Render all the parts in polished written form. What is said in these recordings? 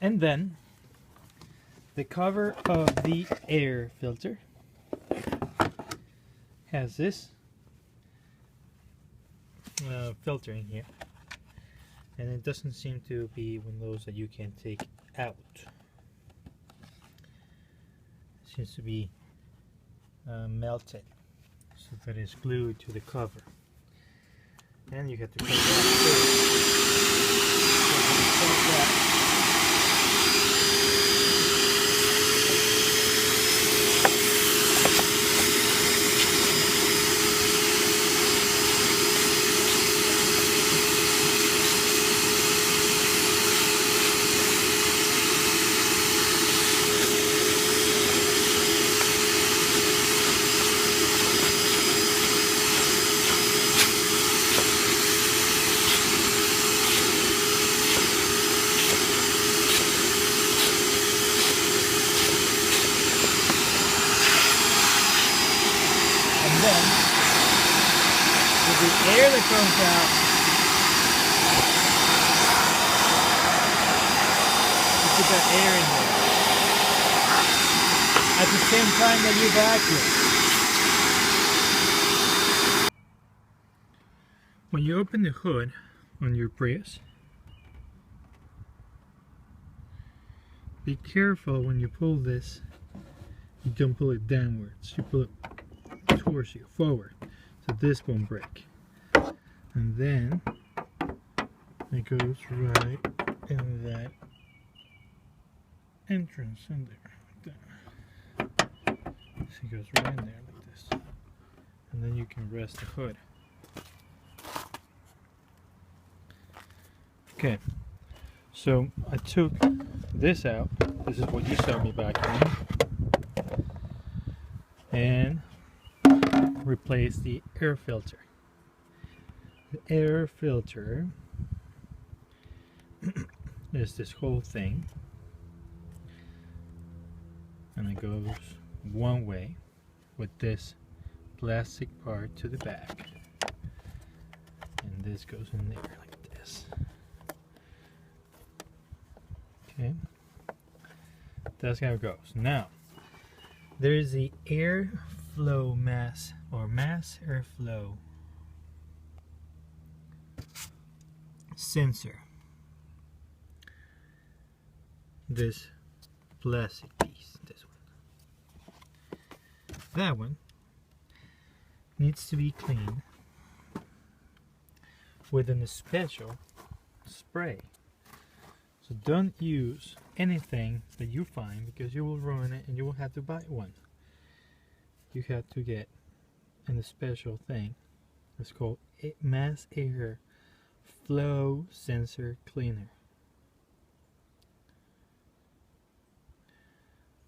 And then the cover of the air filter has this filter in here, and it doesn't seem to be one of those that you can take out. It seems to be melted, so that it's glued to the cover, and you have to cut that. The air that comes out, you put that air in there at the same time that you vacuum. When you open the hood on your Prius, be careful when you pull this, you don't pull it downwards, you pull it towards you, forward, so this won't break. And then it goes right in that entrance in there, like that. So it goes right in there like this, and then you can rest the hood. Okay, so I took this out. This is what you saw me back in, and replaced the air filter. The air filter is this whole thing, and it goes one way with this plastic part to the back, and this goes in there like this. Okay, that's how it goes. Now there is the airflow mass, or mass airflow sensor. This plastic piece, this one. That one needs to be cleaned with a special spray. So don't use anything that you find, because you will ruin it and you will have to buy one. You have to get a special thing. It's called mass air flow sensor cleaner.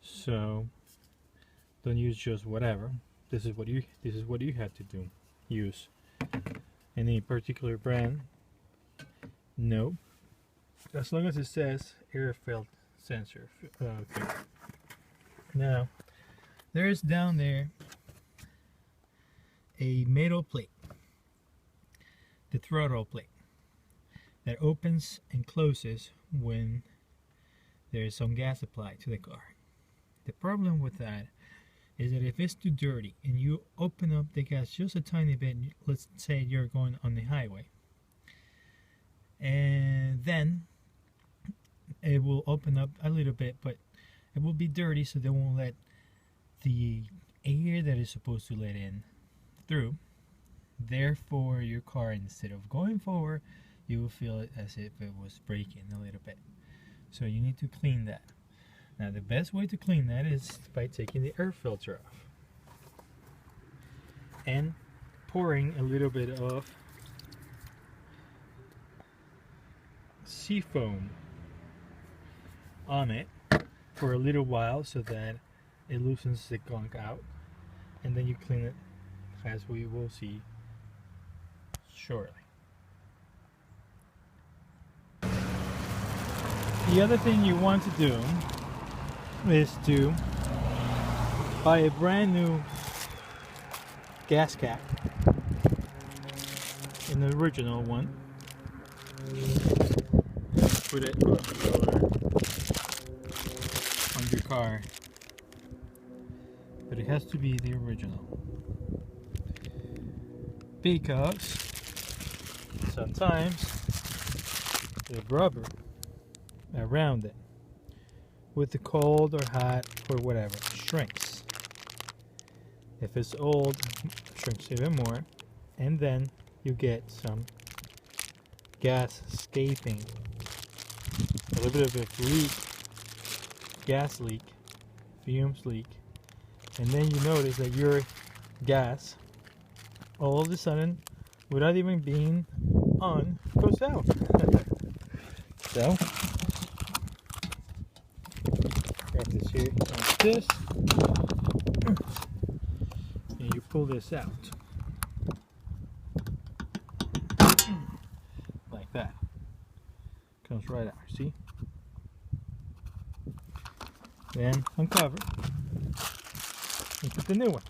So don't use just whatever. This is what you have to do. Use any particular brand? No. As long as it says air filter sensor. Okay. Now there is down there a metal plate, the throttle plate, that opens and closes when there is some gas applied to the car. The problem with that is that if it's too dirty and you open up the gas just a tiny bit, let's say you're going on the highway, and then it will open up a little bit, but it will be dirty, so they won't let the air that is supposed to let in through. Therefore, your car, instead of going forward, you will feel it as if it was braking a little bit. So you need to clean that. Now the best way to clean that is by taking the air filter off and pouring a little bit of seafoam on it for a little while, so that it loosens the gunk out, and then you clean it, as we will see shortly. The other thing you want to do is to buy a brand new gas cap, an original one. Put it on the roller. car, but it has to be the original, because sometimes the rubber around it, with the cold or hot or whatever, shrinks. If it's old, it shrinks even more, and then you get some gas escaping, a little bit of a leak, gas leak, fumes leak, and then you notice that your gas, all of a sudden, without even being on, goes out. So, grab this here like this, and you pull this out like that. Comes right out. See? Then uncover and put the new one.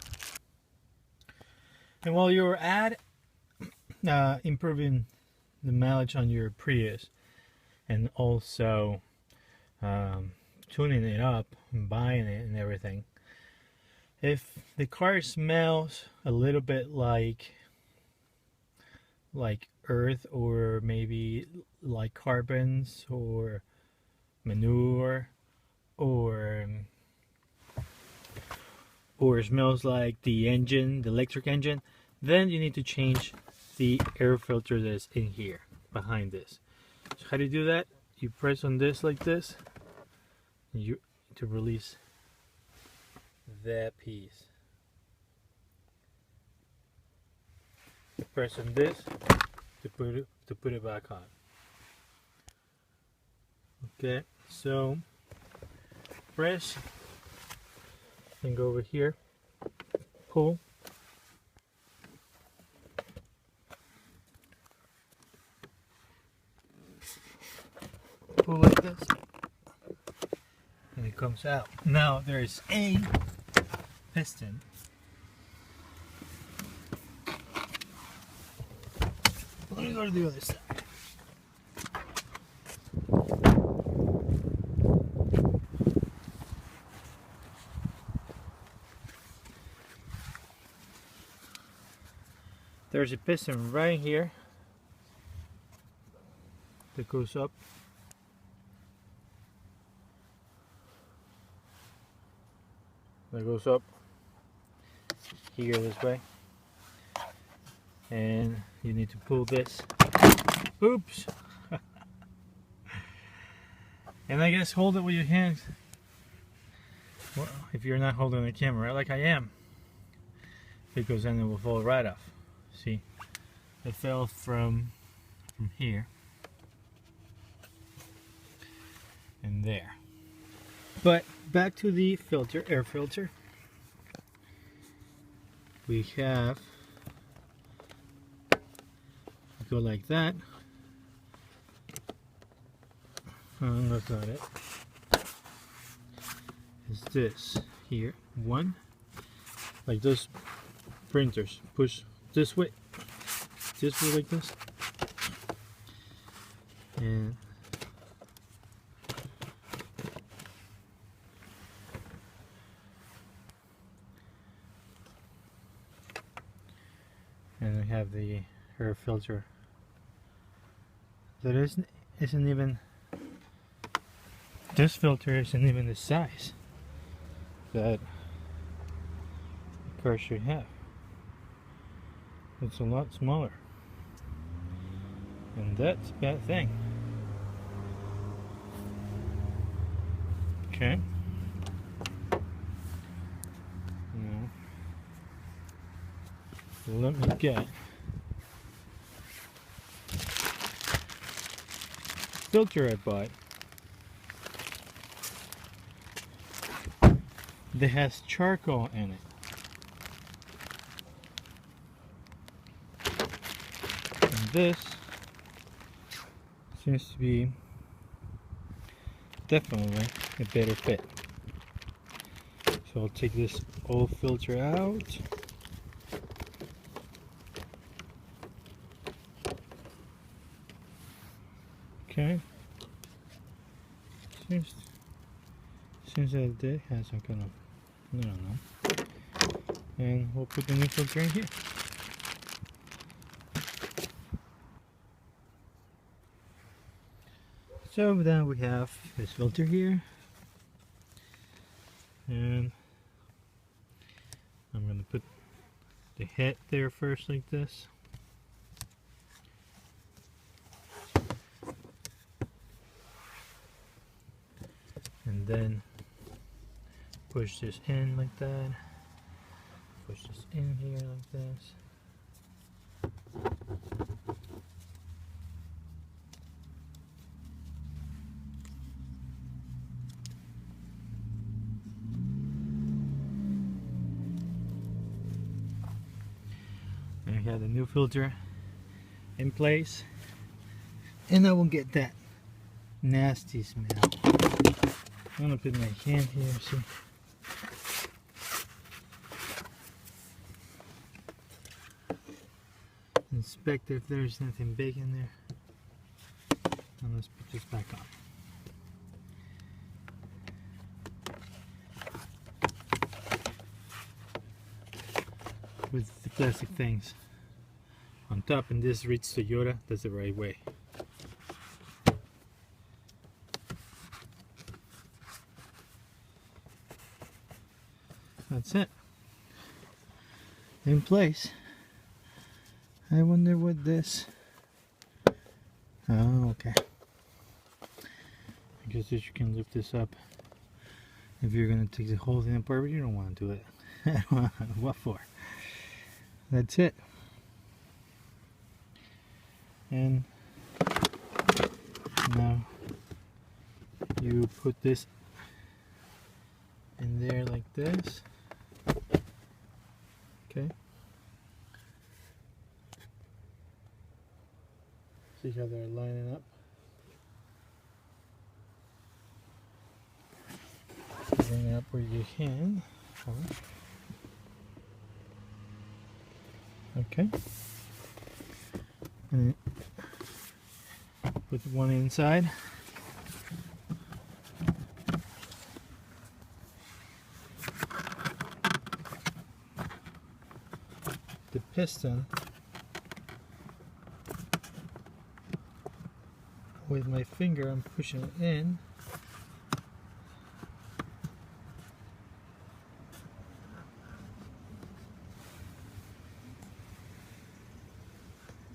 And while you're at improving the mileage on your Prius, and also tuning it up and buying it and everything, if the car smells a little bit like earth, or maybe like carbons or manure, or smells like the engine, the electric engine, then you need to change the air filter that's in here behind this. So how do you do that? You press on this like this, and you to release that piece. You press on this to put it back on. Okay, so press and go over here, pull, like this, and it comes out. Now there is a piston. Let me go to the other side. There's a piston right here that goes up. That goes up here this way. And you need to pull this. Oops! And I guess hold it with your hands. Well, if you're not holding the camera like I am, because then it will fall right off. See, it fell from here and there. But back to the filter, air filter. We have, go like that. That's not it. It's this here. One, like those printers, push this way like this, and we have the air filter that isn't even, this filter isn't even the size that the car should have. It's a lot smaller, and that's a bad thing. Okay. Now, let me get filter I bought that has charcoal in it. And this seems to be definitely a better fit. So I'll take this old filter out. Okay. Seems that it has some kind of, I don't know. And we'll put the new filter in here. So then we have this filter here, and I'm going to put the head there first like this. And then push this in like that. Push this in here like this. And we have the new filter in place, and I won't get that nasty smell. I'm gonna put my hand here, see. Inspect if there's nothing big in there. And let's put this back on. With the plastic things on top, and this reads Toyota, that's the right way. That's it. In place. I wonder what this... Oh, okay. I guess that you can lift this up if you're going to take the whole thing apart, but you don't want to do it. What for? That's it. And now you put this in there like this. Okay. See how they're lining up. Bring it up where you can. Okay. And put one inside. The piston with my finger, I'm pushing it in.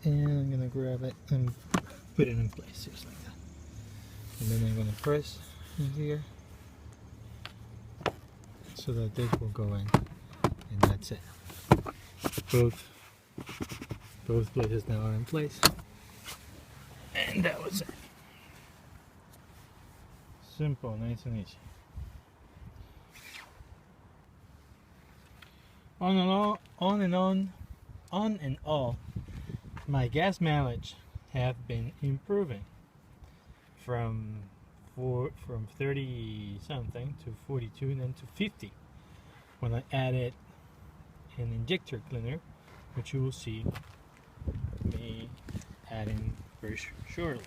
And I'm gonna grab it and put it in place just like that. And then I'm gonna press in here so that this will go in, and that's it. Both places now are in place, and that was it. Simple, nice and easy. On and all, my gas mileage have been improving from 30 something to 42 and then to 50 when I added an injector cleaner, which you will see me adding very shortly.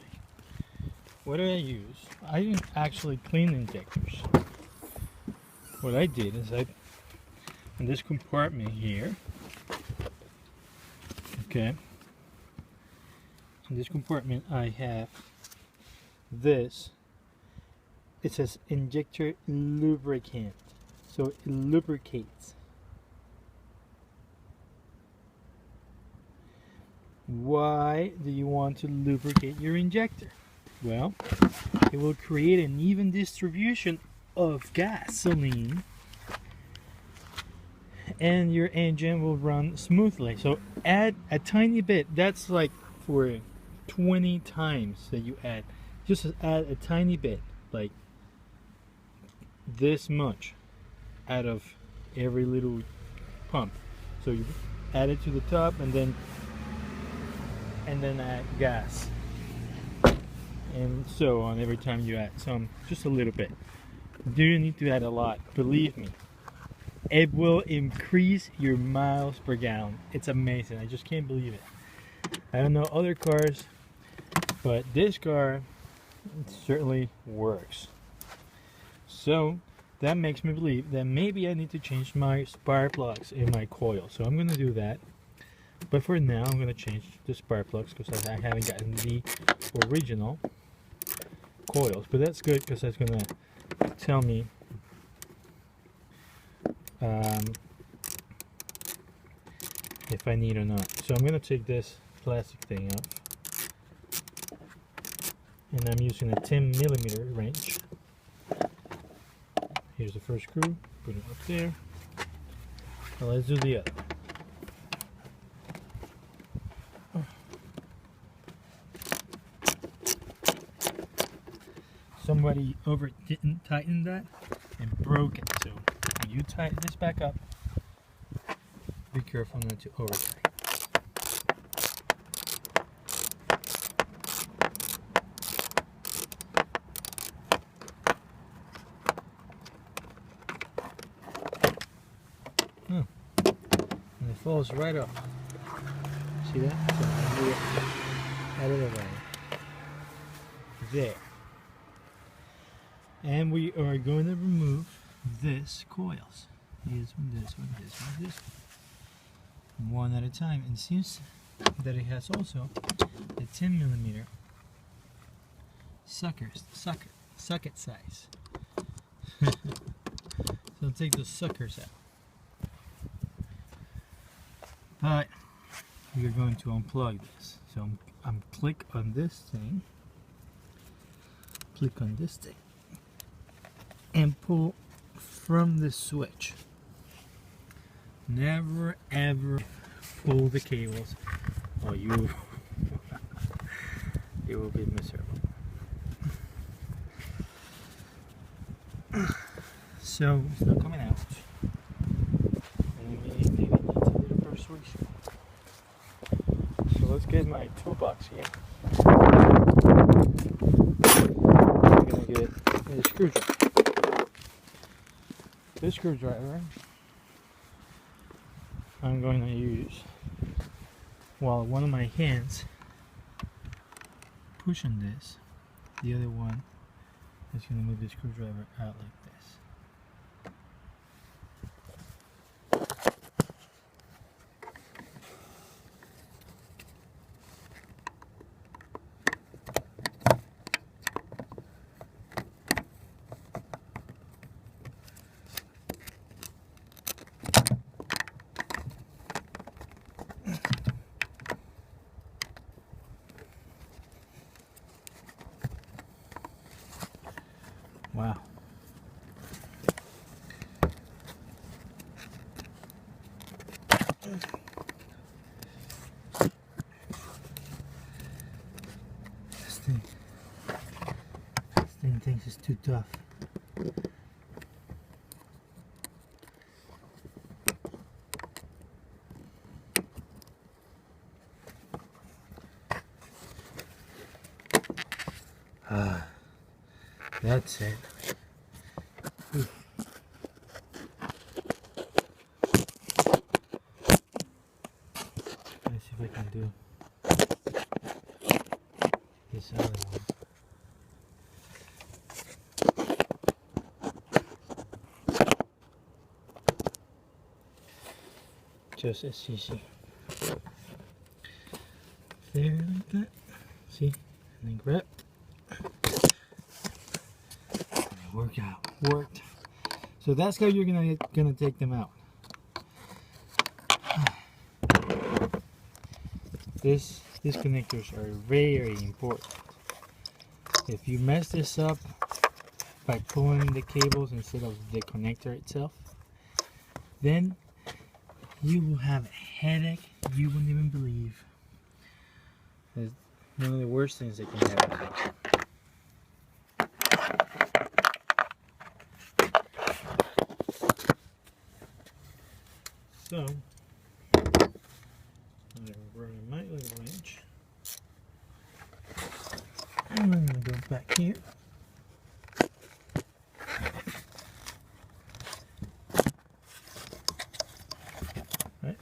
What do I use? I didn't actually clean injectors. What I did is in this compartment here, okay, in this compartment I have this. It says injector lubricant, so it lubricates. Why do you want to lubricate your injector? Well, it will create an even distribution of gasoline and your engine will run smoothly. So add a tiny bit. That's like for 20 times that you add. Just add a tiny bit, like this much out of every little pump. So you add it to the top and then add gas, and so on every time you add some, just a little bit. Do you need to add a lot? Believe me, it will increase your miles per gallon. It's amazing. I just can't believe it. I don't know other cars, but this car certainly works. So that makes me believe that maybe I need to change my spark plugs in my coil. So I'm going to do that. But for now, I'm going to change the spark plugs because I haven't gotten the original coils. But that's good because that's going to tell me if I need or not. So I'm going to take this plastic thing off. And I'm using a 10mm wrench. Here's the first screw, put it up there. Now let's do the other. Somebody didn't tighten that and broke it. So when you tighten this back up, be careful not to over tighten. And it falls right off. See that? So I move it out of the way. There. And we are going to remove this coils. Here's this one, this one, this one. One at a time. And it seems that it has also the 10mm socket size. So I'll take those suckers out. But we're going to unplug this. So I'm click on this thing, click on this thing, and pull from the switch. Never ever pull the cables or you will be miserable. So it's not coming out. Maybe need to do the first switch. So let's get my toolbox here. I'm gonna get a screwdriver. This screwdriver I'm going to use while one of my hands push on this, the other one is going to move the screwdriver out like this. Wow. This thing thinks it's too tough. That's it. Let's see if I can do this other one. Just as easy. There, like that. See? And then grab. Worked. So that's how you're gonna take them out. These connectors are very important. If you mess this up by pulling the cables instead of the connector itself, then you will have a headache you wouldn't even believe. It's one of the worst things that can happen. So, I'm going to run my little wrench, and I'm going to go back here. Right.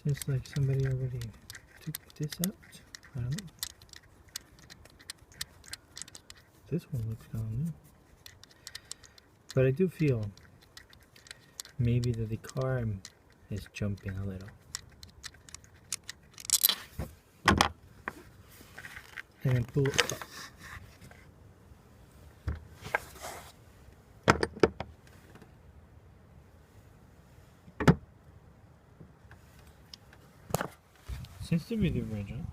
Seems like somebody already took this out. I don't know. This one looks kind of new. But I do feel maybe that the car is jumping a little. And then pull it up. Seems to be the original.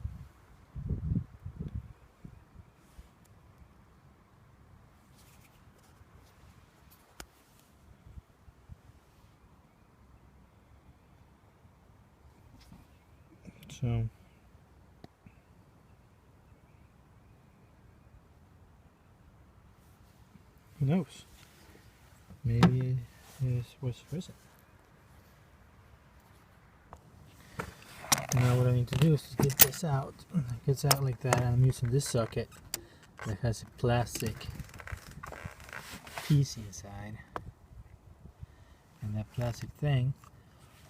So who knows? Maybe this was present. Now what I need to do is to get this out. It gets out like that, and I'm using this socket that has a plastic piece inside. And that plastic thing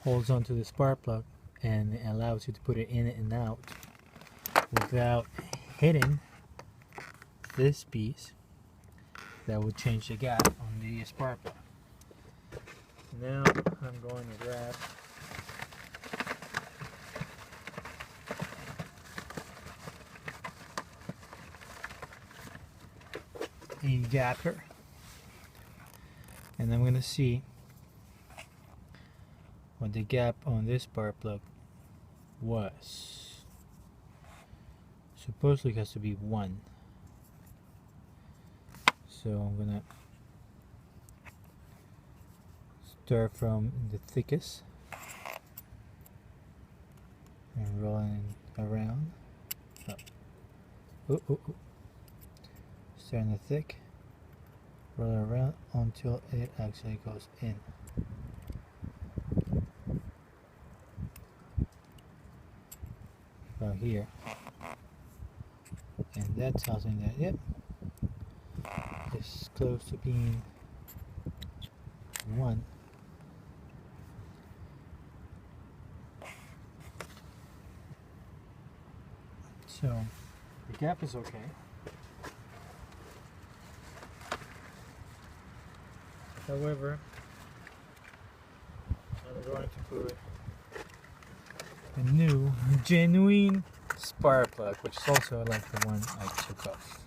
holds onto the spark plug and it allows you to put it in and out without hitting this piece that will change the gap on the spark plug. Now I'm going to grab a gapper, and I'm going to see what the gap on this spark plug was. Supposedly it has to be 1. So I'm going to start from the thickest and rolling around. Start in the thick, roll it around until it actually goes in. About here, and that tells me that yep, it's close to being 1. So the gap is okay. However, I'm going to put a new, genuine spark plug, which is also like the one I took off.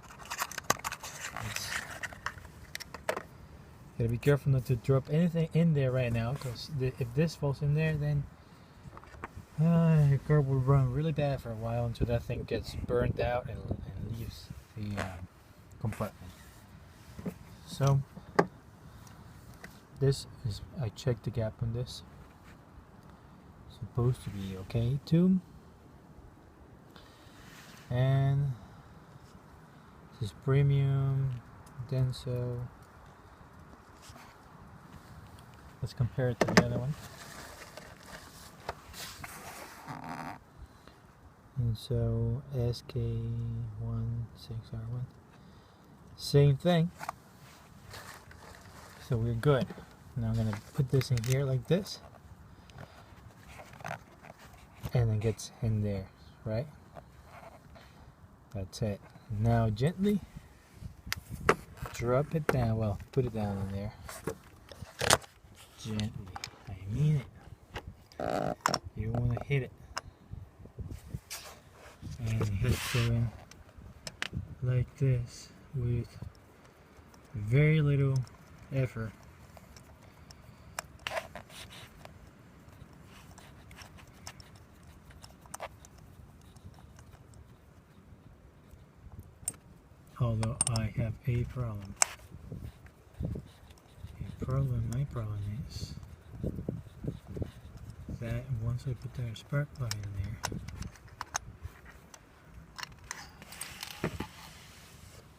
Gotta be careful not to drop anything in there right now, because if this falls in there, then your car will run really bad for a while until that thing gets burned out and leaves the compartment. So this is, I checked the gap on this. Supposed to be okay too. And this is premium, Denso. Let's compare it to the other one. And so SK16R1, same thing. So we're good. Now I'm gonna put this in here like this, and it gets in there, right? That's it. Now gently drop it down. Well, put it down in there. Gently. I mean it. You don't want to hit it. And hit going like this with very little effort. Although I have a problem. My problem is that once I put that spark plug in there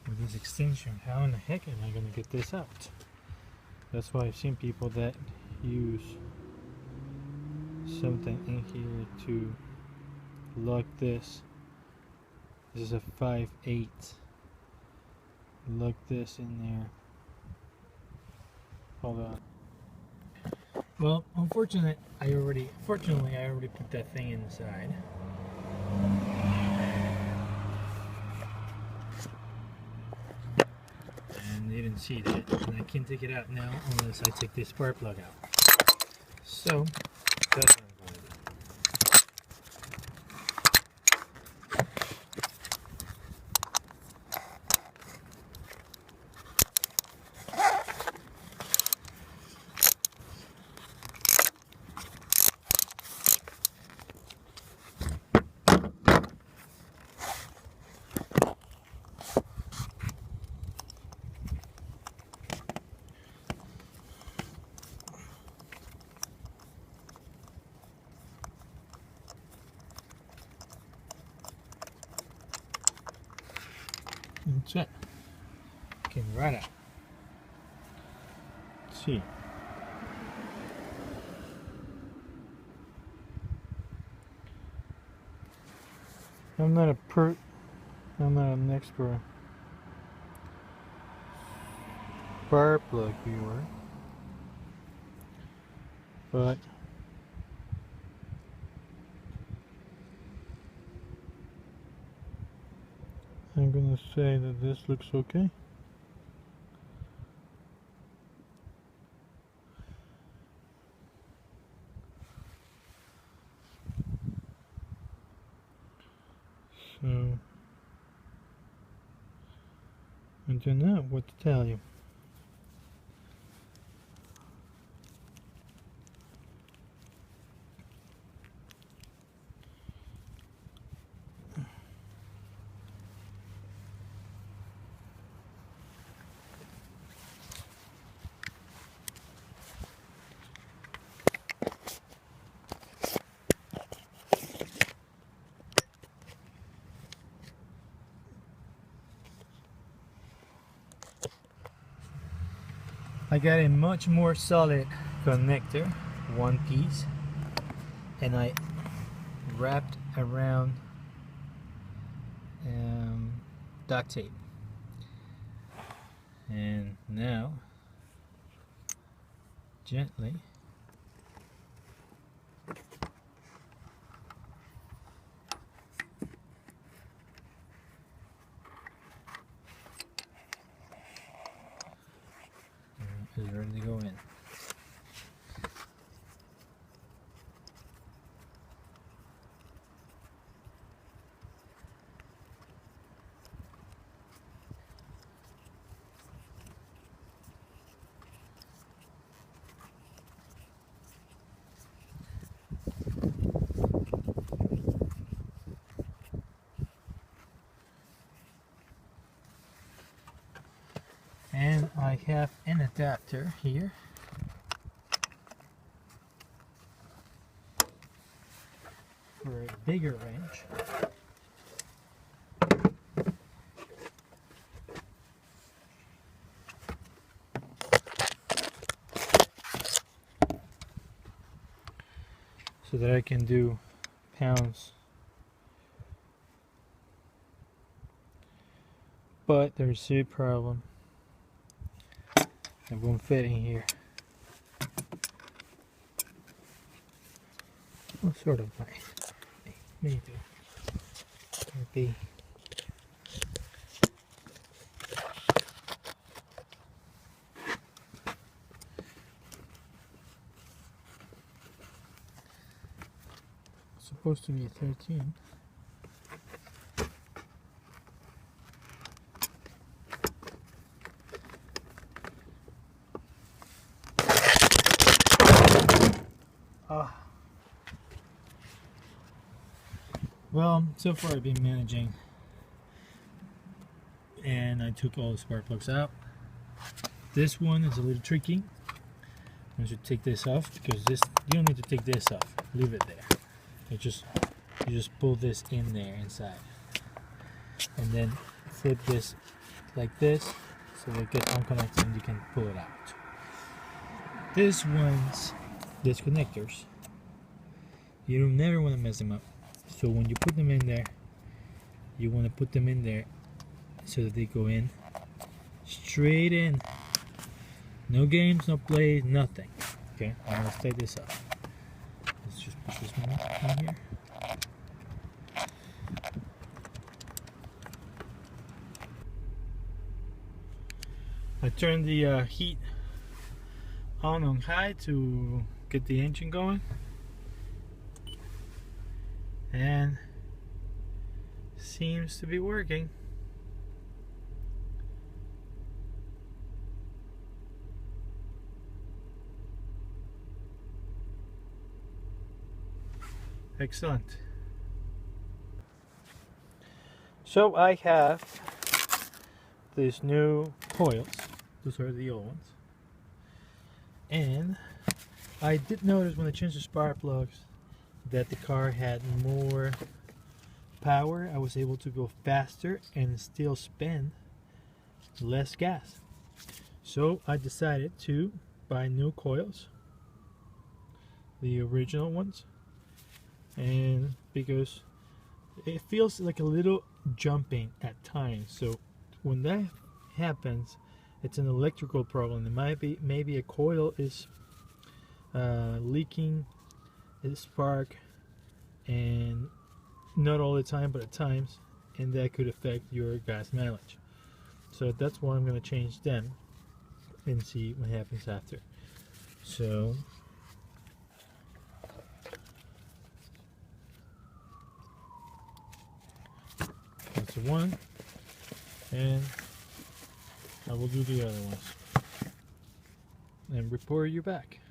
with this extension, how in the heck am I going to get this out? That's why I've seen people that use something in here to lock this. This is a 5/8. Lock this in there. Hold on. Well, fortunately, I already put that thing inside. And you didn't see that, and I can't take it out now unless I take this spark plug out. So that's what I'm going to do. That's it. Came right out. Let's see. I'm not an expert spark plug viewer, but I'm gonna say that this looks okay. So I don't know what to tell you. I got a much more solid connector, one piece, and I wrapped around duct tape. And now, gently, is ready to go in. And I have an adapter here for a bigger wrench. So that I can do pounds. But there's a problem. It won't fit in here. Well, sort of might. Maybe. Maybe. It's supposed to be 13. Well, so far I've been managing, and I took all the spark plugs out. This one is a little tricky. I should take this off because this, you don't need to take this off. Leave it there. You just pull this in there inside, and then flip this like this so it gets unconnected and you can pull it out. These connectors, you don't never want to mess them up. So when you put them in there, you want to put them in there so that they go in straight in. No games, no plays, nothing. Okay, I'm gonna take this off. Let's just put this one in here. I turned the heat on high to get the engine going, and seems to be working. Excellent. So I have these new coils. Those are the old ones. And I did notice when I changed the spark plugs that the car had more power. I was able to go faster and still spend less gas. So I decided to buy new coils, the original ones, and because it feels like a little jumping at times. So when that happens, it's an electrical problem. It might be maybe a coil is leaking a spark, and not all the time, but at times, and that could affect your gas mileage. So that's why I'm going to change them and see what happens after. So that's the one, and I will do the other ones and report you back.